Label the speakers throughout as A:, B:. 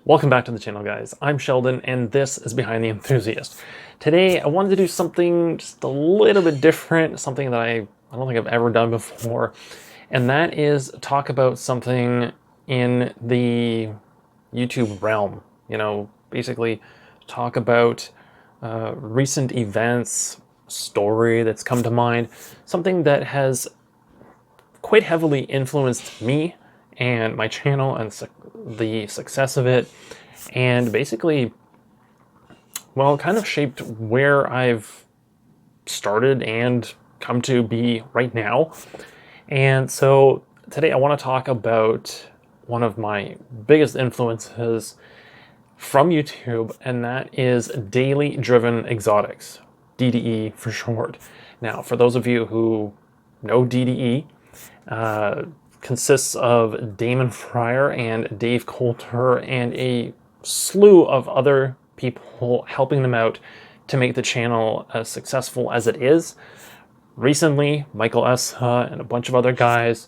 A: Welcome back to the channel, guys. I'm Sheldon, and this is Behind the Enthusiast. Today, I wanted to do something just a little bit different, something that I don't think I've ever done before, and that is talk about something in the YouTube realm. Basically talk about recent events, story that's come to mind, something that has quite heavily influenced me and my channel and the success of it, and basically, well, kind of shaped where I've started and come to be right now. And so today I want to talk about one of my biggest influences from YouTube, and that is daily driven exotics, DDE for short. Now, for those of you who know DDE, consists of Damon Fryer and Dave Coulter and a slew of other people helping them out to make the channel as successful as it is. Recently, Michael Essa and a bunch of other guys,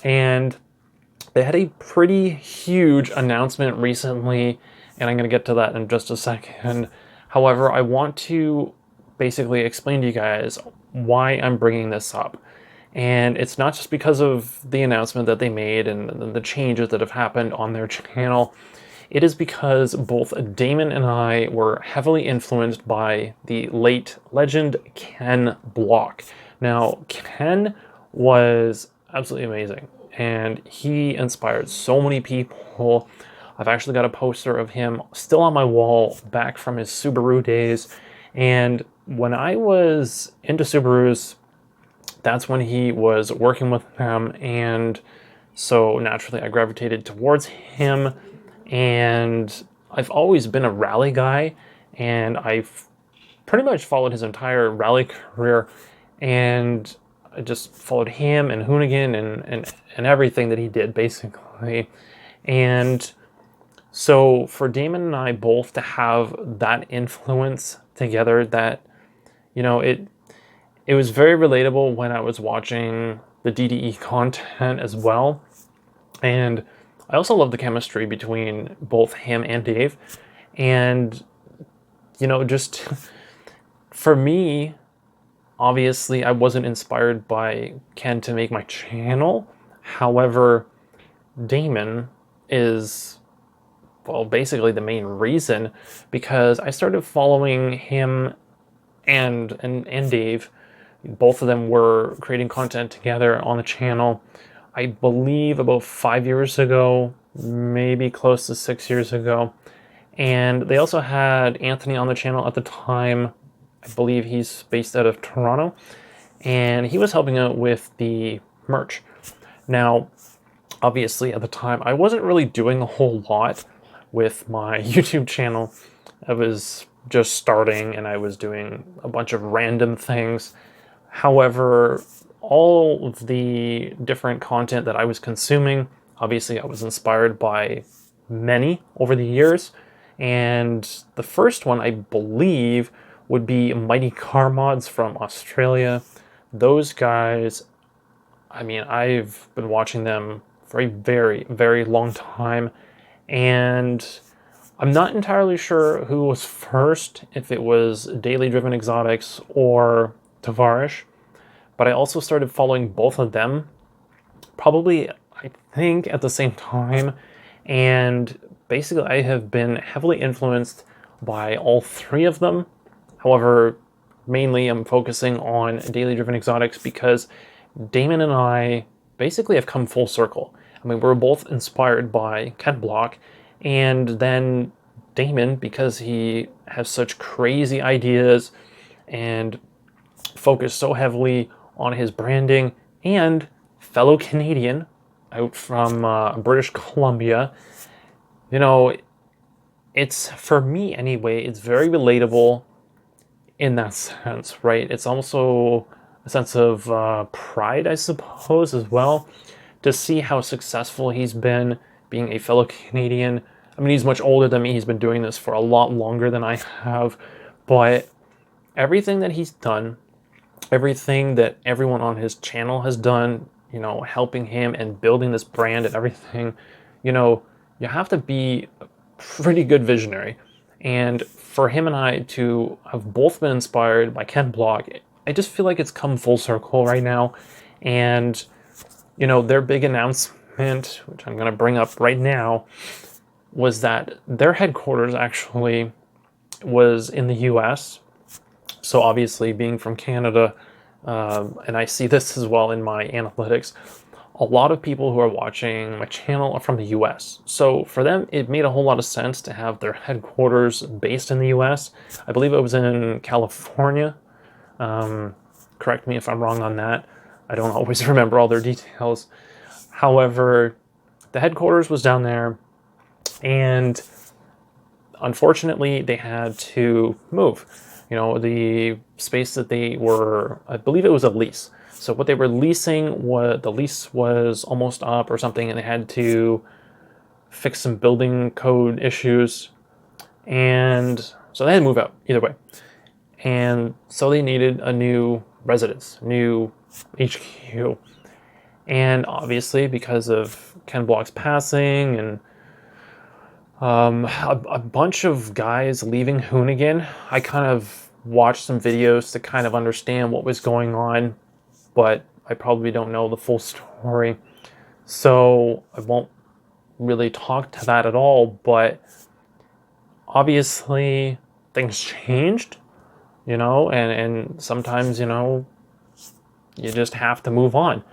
A: and they had a pretty huge announcement recently, and I'm going to get to that in just a second. However, I want to basically explain to you guys why I'm bringing this up. And it's not just because of the announcement that they made and the changes that have happened on their channel. It is because both Damon and I were heavily influenced by the late legend Ken Block. Now, Ken was absolutely amazing, and he inspired so many people. I've actually got a poster of him still on my wall back from his Subaru days. And when I was into Subarus, that's when he was working with them, and so naturally I gravitated towards him. And I've always been a rally guy, and I've pretty much followed his entire rally career, and I just followed him and Hoonigan and everything that he did, basically. And so for Damon and I both to have that influence together, that, it was very relatable when I was watching the DDE content as well. And I also love the chemistry between both him and Dave. And, just for me, obviously, I wasn't inspired by Ken to make my channel. However, Damon is, well, basically the main reason, because I started following him and Dave. Both of them were creating content together on the channel, I believe about 5 years ago, maybe close to 6 years ago. And they also had Anthony on the channel at the time. I believe he's based out of Toronto, and he was helping out with the merch. Now, obviously at the time, I wasn't really doing a whole lot with my YouTube channel. I was just starting, and I was doing a bunch of random things. However, all of the different content that I was consuming, obviously I was inspired by many over the years. And the first one, I believe, would be Mightycarmods from Australia. Those guys, I mean, I've been watching them for a very, very long time. And I'm not entirely sure who was first, if it was Daily Driven Exotics or Tavarish, but I also started following both of them, probably, I think, at the same time. And basically, I have been heavily influenced by all three of them. However, mainly I'm focusing on Daily Driven Exotics because Damon and I basically have come full circle. I mean, we're both inspired by Ken Block, and then Damon, because he has such crazy ideas and focus so heavily on his branding, and fellow Canadian out from British Columbia. It's, for me anyway, it's very relatable in that sense, right? It's also a sense of pride, I suppose, as well, to see how successful he's been being a fellow Canadian. I mean, he's much older than me. He's been doing this for a lot longer than I have, but everything that he's done, everything that everyone on his channel has done, helping him and building this brand and everything, you have to be pretty good visionary. And for him and I to have both been inspired by Ken Block, I just feel like it's come full circle right now. And, you know, their big announcement, which I'm going to bring up right now, was that their headquarters actually was in the US. So obviously, being from Canada, and I see this as well in my analytics, a lot of people who are watching my channel are from the US. So for them, it made a whole lot of sense to have their headquarters based in the US. I believe it was in California. Correct me if I'm wrong on that. I don't always remember all their details. However, the headquarters was down there, and unfortunately, they had to move. You know, the space that they were, I believe it was a lease. So what they were leasing, the lease was almost up or something, and they had to fix some building code issues. And so they had to move out either way. And so they needed a new residence, new HQ. And obviously, because of Ken Block's passing and a bunch of guys leaving Hoonigan, I kind of watched some videos to kind of understand what was going on, but I probably don't know the full story. So I won't really talk to that at all, but obviously things changed, you know, and sometimes, you know, you just have to move on.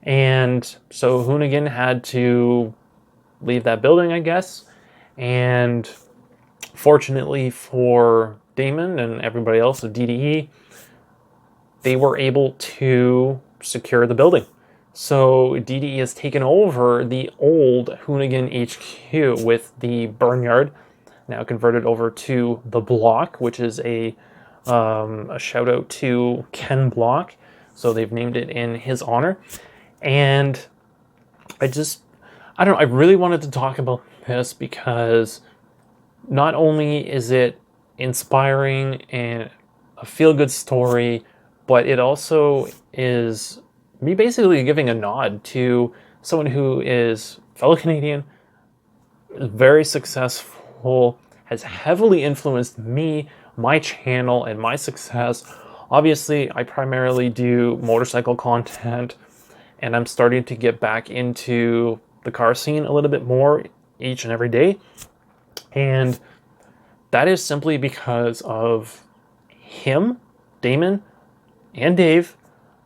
A: And so Hoonigan had to leave that building, I guess. And fortunately for Damon and everybody else at DDE, they were able to secure the building. So DDE has taken over the old Hoonigan HQ with the Barnyard, now converted over to the Block, which is a shout out to Ken Block. So they've named it in his honor. And I don't know, I really wanted to talk about this because not only is it inspiring and a feel-good story, but it also is me basically giving a nod to someone who is fellow Canadian, very successful, has heavily influenced me, my channel, and my success. Obviously, I primarily do motorcycle content, and I'm starting to get back into the car scene a little bit more each and every day. And that is simply because of him, Damon, and Dave,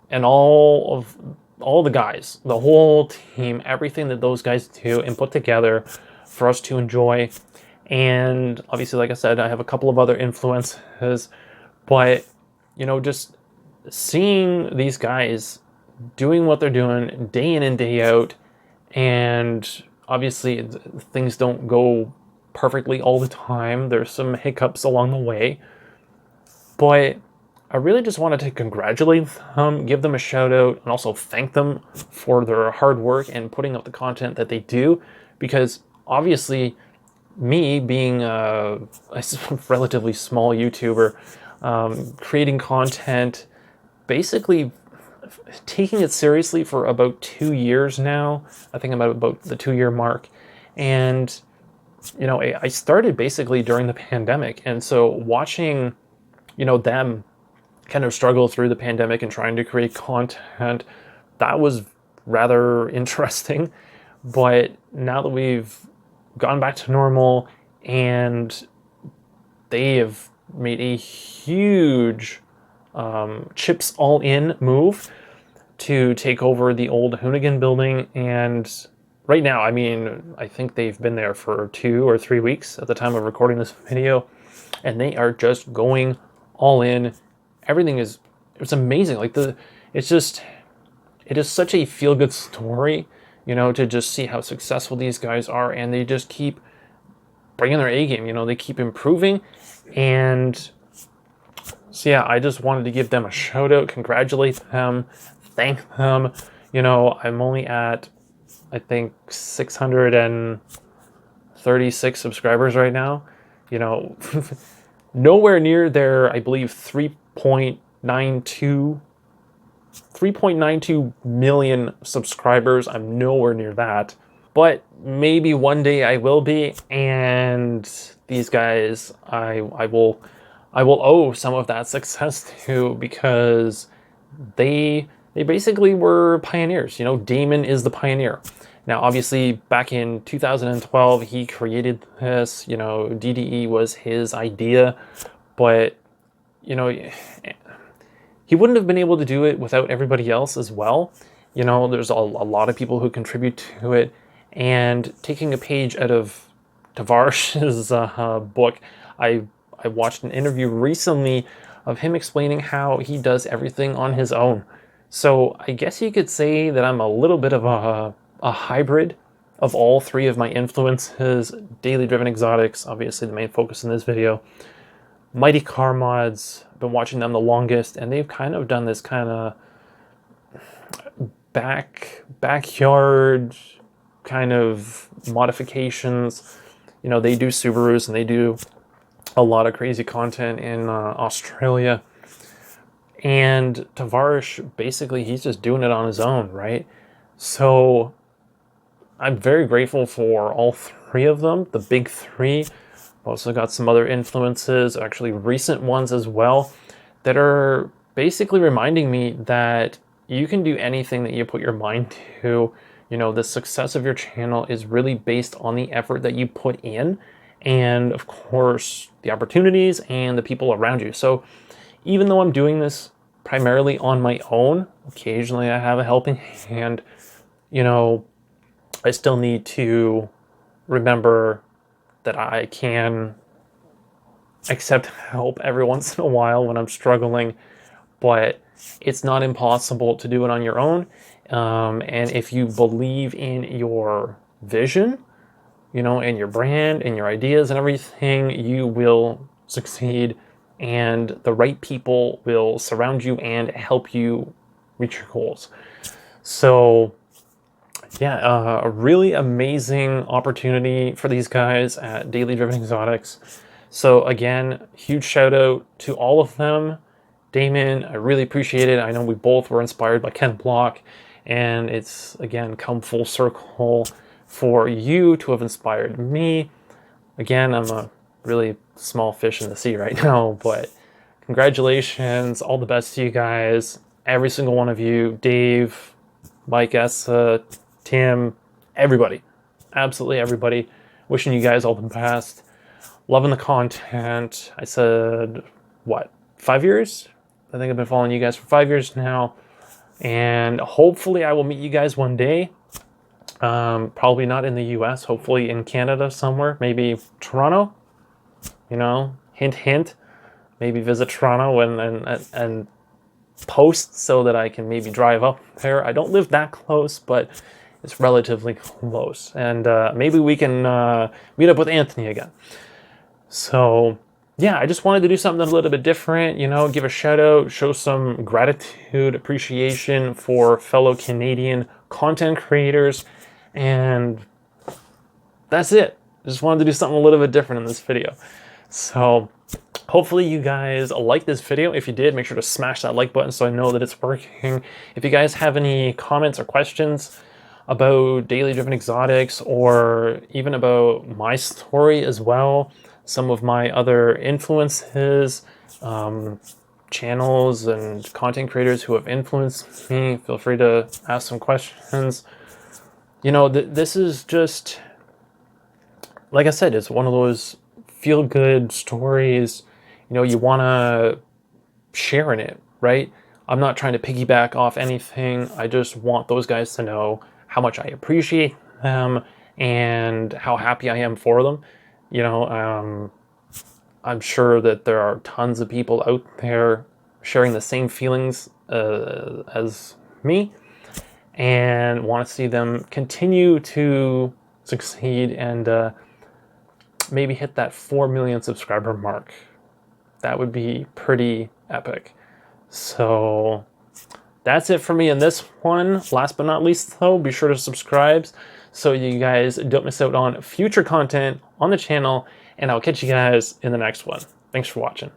A: and all the guys, the whole team, everything that those guys do and put together for us to enjoy. And obviously, like I said, I have a couple of other influences, but, you know, just seeing these guys doing what they're doing day in and day out, and obviously things don't go perfectly all the time. There's some hiccups along the way, but I really just wanted to congratulate them, give them a shout out, and also thank them for their hard work and putting up the content that they do, because obviously me being a relatively small YouTuber, creating content, basically taking it seriously for about 2 years now. I think I'm at about the 2-year mark. And, you know, I started basically during the pandemic. And so watching, you know, them kind of struggle through the pandemic and trying to create content, that was rather interesting. But now that we've gone back to normal and they have made a huge chips all in move to take over the old Hoonigan building. And right now, I mean, I think they've been there for 2 or 3 weeks at the time of recording this video, and they are just going all in. Everything is, it's amazing. Like it is such a feel-good story, you know, to just see how successful these guys are, and they just keep bringing their A game, you know, they keep improving. And so yeah, I just wanted to give them a shout out, congratulate them, thank them. You know, I'm only at, I think, 636 subscribers right now. You know, nowhere near their, I believe, 3.92 million subscribers. I'm nowhere near that. but maybe one day I will be, and these guys I will owe some of that success to, because they basically were pioneers. You know, Damon is the pioneer. Now, obviously, back in 2012, he created this. You know, DDE was his idea, but you know, he wouldn't have been able to do it without everybody else as well. You know, there's a lot of people who contribute to it, and taking a page out of Tavarish's book, I watched an interview recently of him explaining how he does everything on his own. So I guess you could say that I'm a little bit of a hybrid of all three of my influences. Daily Driven Exotics, obviously the main focus in this video. Mightycarmods, been watching them the longest, and they've kind of done this kind of backyard kind of modifications. You know, they do Subarus, and they do a lot of crazy content in Australia. And Tavarish, basically, he's just doing it on his own, right? So I'm very grateful for all three of them, the big three. I've also got some other influences, actually recent ones as well, that are basically reminding me that you can do anything that you put your mind to. You know, the success of your channel is really based on the effort that you put in, and of course, the opportunities and the people around you. So even though I'm doing this primarily on my own, occasionally I have a helping hand, you know, I still need to remember that I can accept help every once in a while when I'm struggling, but it's not impossible to do it on your own. And if you believe in your vision, you know, and your brand and your ideas and everything, you will succeed, and the right people will surround you and help you reach your goals. So yeah, a really amazing opportunity for these guys at Daily Driven Exotics. So again, huge shout out to all of them. Damon, I really appreciate it. I know we both were inspired by Ken Block, and it's, again, come full circle for you to have inspired me. Again, I'm a really small fish in the sea right now, but congratulations, all the best to you guys, every single one of you, Dave, Mike, Essa, Tim, everybody, absolutely everybody. Wishing you guys all the best. Loving the content. I said, what, 5 years? I think I've been following you guys for 5 years now, and hopefully I will meet you guys one day. Probably not in the US, hopefully in Canada somewhere, maybe Toronto, you know, hint, hint, maybe visit Toronto and post so that I can maybe drive up there. I don't live that close, but it's relatively close, and maybe we can meet up with Anthony again. So yeah, I just wanted to do something a little bit different, you know, give a shout out, show some gratitude, appreciation for fellow Canadian content creators, and that's it. I just wanted to do something a little bit different in this video. So hopefully you guys like this video. If you did, make sure to smash that like button so I know that it's working. If you guys have any comments or questions about Daily Driven Exotics, or even about my story as well, some of my other influences, channels and content creators who have influenced me, feel free to ask some questions. You know, this is just, like I said, it's one of those feel-good stories. You know, you want to share in it, right? I'm not trying to piggyback off anything. I just want those guys to know how much I appreciate them and how happy I am for them. You know, I'm sure that there are tons of people out there sharing the same feelings as me, and want to see them continue to succeed and maybe hit that 4 million subscriber mark. That would be pretty epic. So that's it for me in this one. Last but not least, though, be sure to subscribe so you guys don't miss out on future content on the channel, and I'll catch you guys in the next one. Thanks for watching.